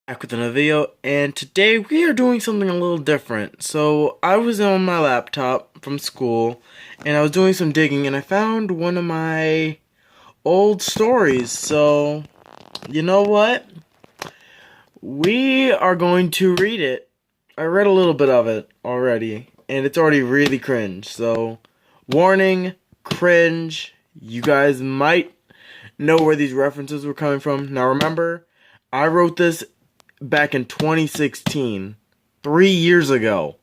Back with another video, and today we are doing something a little different. So I was on my laptop from school and I was doing some digging and I found one of my old stories. So you know what, we are going to read it. I read a little bit of it already and it's already really cringe. So warning, cringe. You guys might know where these references were coming from. Now remember, I wrote this back in 2016, 3 years ago.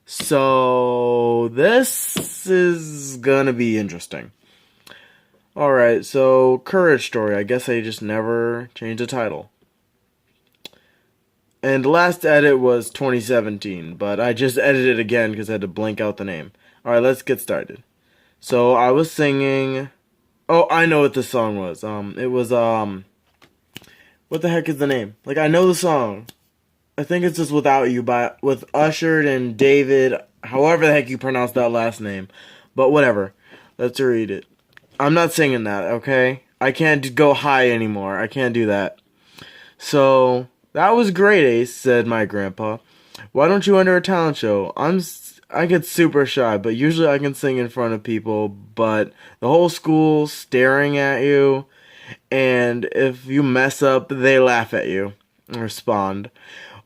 So this is gonna be interesting. Alright, so Courage Story. I guess I just never changed the title. And the last edit was 2017, but I just edited it again because I had to blank out the name. Alright, let's get started. So I was singing. Oh, I know what this song was. It was what the heck is the name? Like, I know the song. I think it's just Without You with Usher and David, however the heck you pronounce that last name. But whatever. Let's read it. I'm not singing that, okay? I can't go high anymore. I can't do that. So, that was great, Ace, said my grandpa. Why don't you enter a talent show? I get super shy, but usually I can sing in front of people, but the whole school staring at you, and if you mess up, they laugh at you. Respond.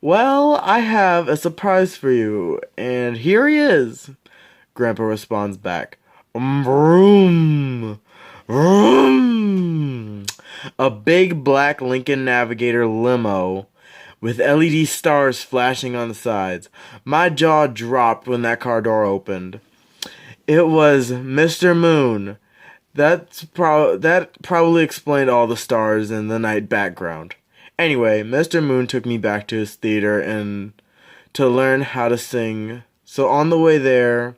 Well, I have a surprise for you, and here he is. Grandpa responds back. Vroom. Vroom. A big black Lincoln Navigator limo with LED stars flashing on the sides. My jaw dropped when that car door opened. It was Mr. Moon. That probably explained all the stars in the night background. Anyway, Mr. Moon took me back to his theater and to learn how to sing. So on the way there,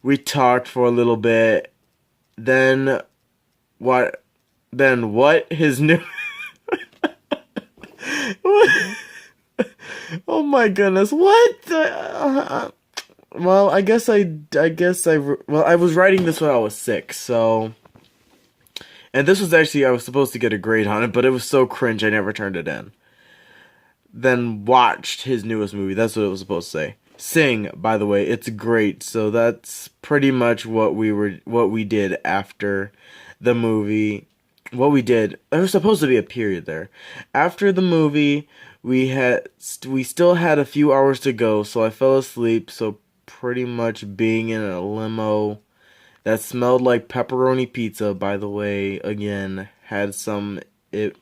we talked for a little bit. Then what his new Oh my goodness, what? Well, I was writing this when I was 6, so. And this was actually, I was supposed to get a grade on it, but it was so cringe I never turned it in. Then watched his newest movie, that's what it was supposed to say. Sing, by the way, it's great, so that's pretty much what we did after the movie. What we did, there was supposed to be a period there. After the movie, we still had a few hours to go, so I fell asleep, so pretty much being in a limo that smelled like pepperoni pizza, by the way, again, I had some, it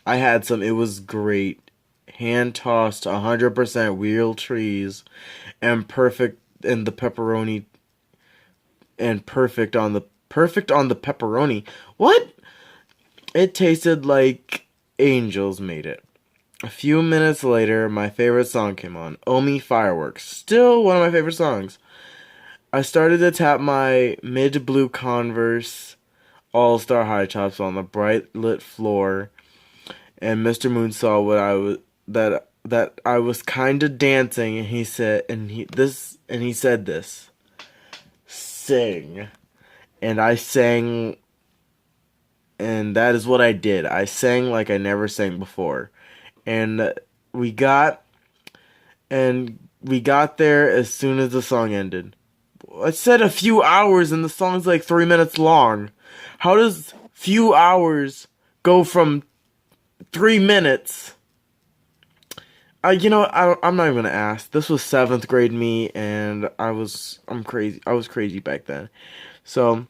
was great. Hand tossed, 100% real trees, and perfect in the pepperoni, and perfect on the pepperoni. What? It tasted like angels made it. A few minutes later, my favorite song came on, Omi Fireworks. Still one of my favorite songs. I started to tap my mid-blue Converse All-Star high tops on the bright lit floor, and Mr. Moon saw what I was that I was kind of dancing, and he said this, sing, and I sang, and that is what I did. I sang like I never sang before, and we got there as soon as the song ended. I said a few hours and the song's like 3 minutes long. How does few hours go from 3 minutes? I'm not even gonna ask. This was 7th grade me, and I'm crazy. I was crazy back then. So,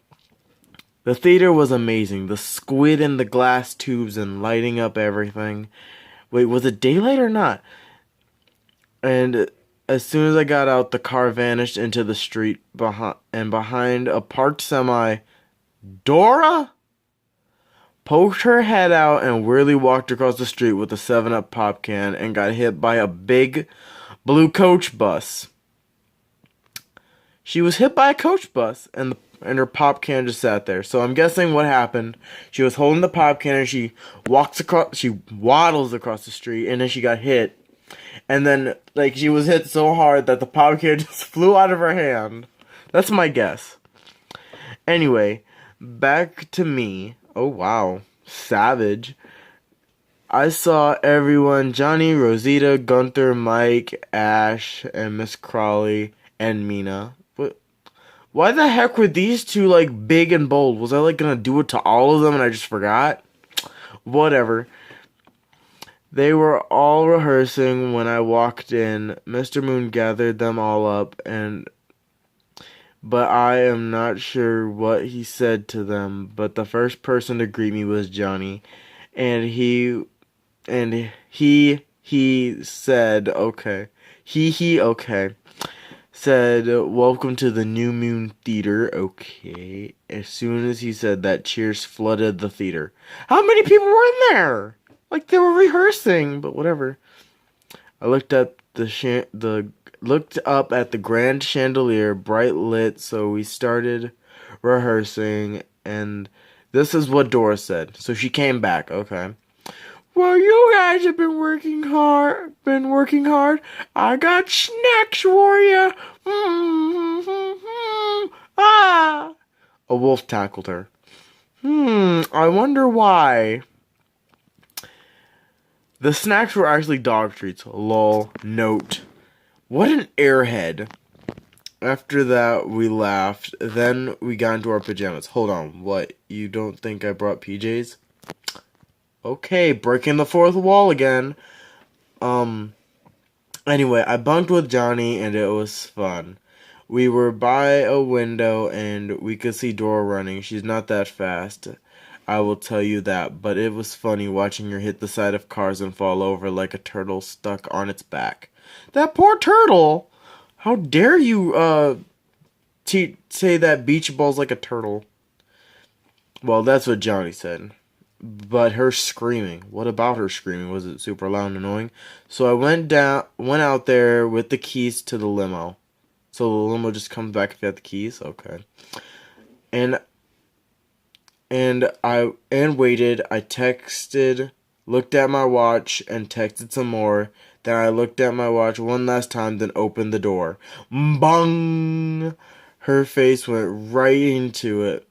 the theater was amazing. The squid in the glass tubes and lighting up everything. Wait, was it daylight or not? And as soon as I got out, the car vanished into the street behind a parked semi. Dora poked her head out and weirdly walked across the street with a 7-Up pop can and got hit by a big blue coach bus. She was hit by a coach bus and her pop can just sat there. So I'm guessing what happened, she was holding the pop can and she waddles across the street and then she got hit. And then, like, she was hit so hard that the pop can just flew out of her hand. That's my guess. Anyway, back to me. Oh, wow. Savage. I saw everyone, Johnny, Rosita, Gunther, Mike, Ash, and Miss Crawley, and Mina. What? Why the heck were these two like big and bold? Was I like gonna do it to all of them and I just forgot? Whatever. They were all rehearsing when I walked in. Mr. Moon gathered them all up and but I am not sure what he said to them, but the first person to greet me was Johnny, and he said, okay. Okay. Said, welcome to the New Moon Theater, okay. As soon as he said that, cheers flooded the theater. How many people were in there? Like they were rehearsing, but whatever. I looked up at the grand chandelier, bright lit, so we started rehearsing, and this is what Dora said. So she came back, okay. Well, you guys have been working hard. I got snacks for you. Ah. A wolf tackled her. I wonder why. The snacks were actually dog treats. Lol. Note. What an airhead. After that, we laughed. Then we got into our pajamas. Hold on. What? You don't think I brought PJs? Okay, breaking the fourth wall again. Anyway, I bunked with Johnny and it was fun. We were by a window and we could see Dora running. She's not that fast, I will tell you that, but it was funny watching her hit the side of cars and fall over like a turtle stuck on its back. That poor turtle! How dare you, say that beach ball's like a turtle? Well, that's what Johnny said. But her screaming. What about her screaming? Was it super loud and annoying? So I went out there with the keys to the limo. So the limo just comes back if you have the keys? Okay. And I waited. I texted, looked at my watch, and texted some more. Then I looked at my watch one last time, then opened the door. Bang! Her face went right into it.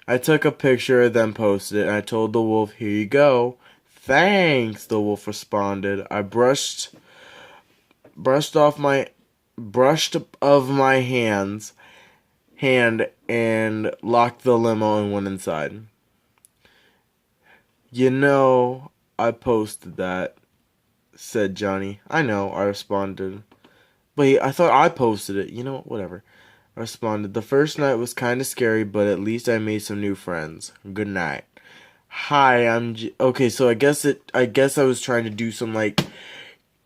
I took a picture, then posted it, and I told the wolf, here you go. Thanks, the wolf responded. I brushed of my hand and locked the limo and went inside. You know, I posted that, said Johnny. I know, I responded. Wait, I thought I posted it. You know, whatever. I responded, the first night was kind of scary, but at least I made some new friends. Good night. Hi, okay, so I guess I was trying to do some, like,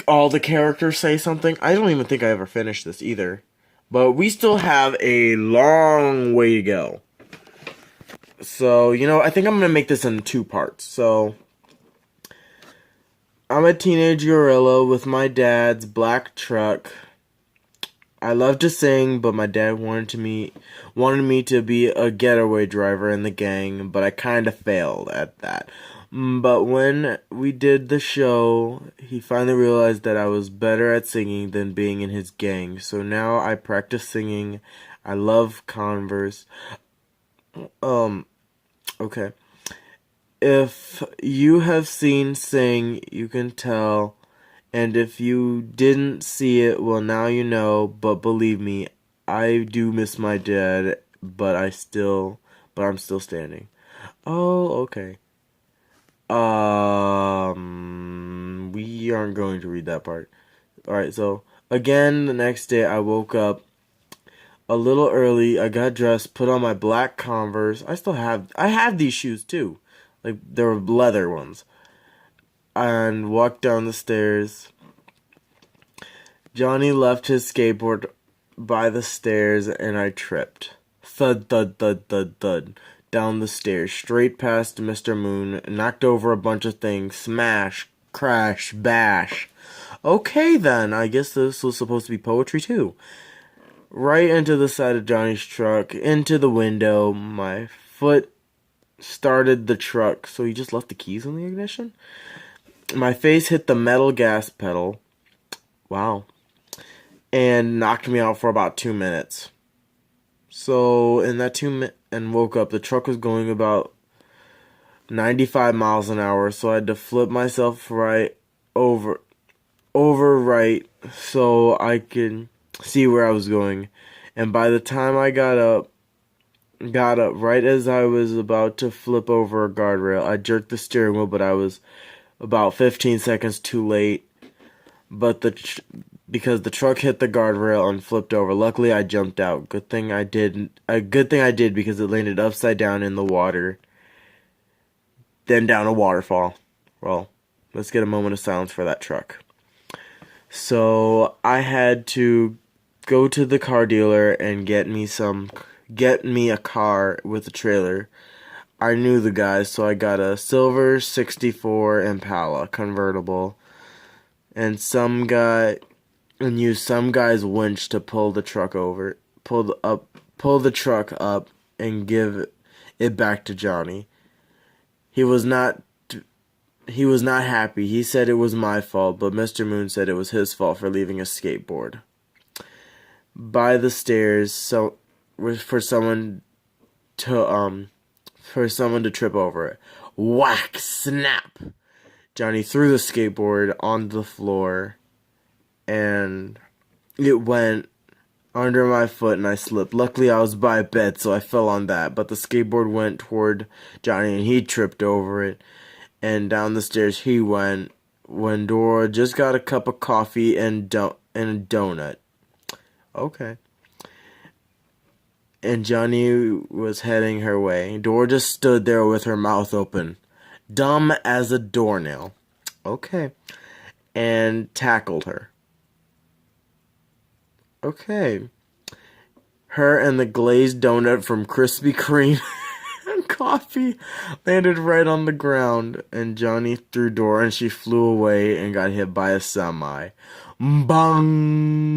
all the characters say something. I don't even think I ever finished this either. But we still have a long way to go. So, I think I'm going to make this in 2 parts. So, I'm a teenage gorilla with my dad's black truck. I love to sing, but my dad wanted me to be a getaway driver in the gang, but I kind of failed at that. But when we did the show, he finally realized that I was better at singing than being in his gang. So now I practice singing. I love Converse. Okay. If you have seen Sing, you can tell. And if you didn't see it, well, now you know. But believe me, I do miss my dad, but I'm still standing. Oh, okay. We aren't going to read that part. Alright, so, again, the next day I woke up a little early. I got dressed, put on my black Converse. I have these shoes too. Like, they were leather ones. And walked down the stairs. Johnny left his skateboard by the stairs and I tripped. Thud, thud, thud, thud, thud. Down the stairs, straight past Mr. Moon, knocked over a bunch of things. Smash, crash, bash. Okay then, I guess this was supposed to be poetry too. Right into the side of Johnny's truck, into the window. My foot started the truck, so he just left the keys in the ignition? My face hit the metal gas pedal. Wow. And knocked me out for about 2 minutes. So, in that 2 minutes, and woke up. The truck was going about 95 miles an hour, so I had to flip myself right over right so I could see where I was going. And by the time I got up right as I was about to flip over a guardrail, I jerked the steering wheel, but I was about 15 seconds too late. But because the truck hit the guardrail and flipped over. Luckily, I jumped out. Good thing I did. A good thing I did because it landed upside down in the water, then down a waterfall. Well, let's get a moment of silence for that truck. So I had to go to the car dealer and get me a car with a trailer. I knew the guys, so I got a silver '64 Impala convertible, and used some guy's winch to pull the truck and give it back to Johnny. He was not happy. He said it was my fault, but Mr. Moon said it was his fault for leaving a skateboard by the stairs, so for someone to trip over it. Whack! Snap! Johnny threw the skateboard on the floor, and it went under my foot, and I slipped. Luckily, I was by a bed, so I fell on that, but the skateboard went toward Johnny, and he tripped over it, and down the stairs he went when Dora just got a cup of coffee and a donut. Okay. And Johnny was heading her way. Dora just stood there with her mouth open, dumb as a doornail. Okay. And tackled her. Okay. Her and the glazed donut from Krispy Kreme and coffee landed right on the ground, and Johnny threw Dora and she flew away and got hit by a semi. Bang!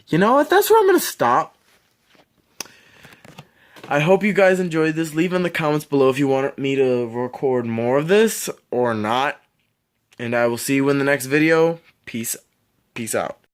You know what? That's where I'm going to stop. I hope you guys enjoyed this. Leave in the comments below if you want me to record more of this or not. And I will see you in the next video. Peace out.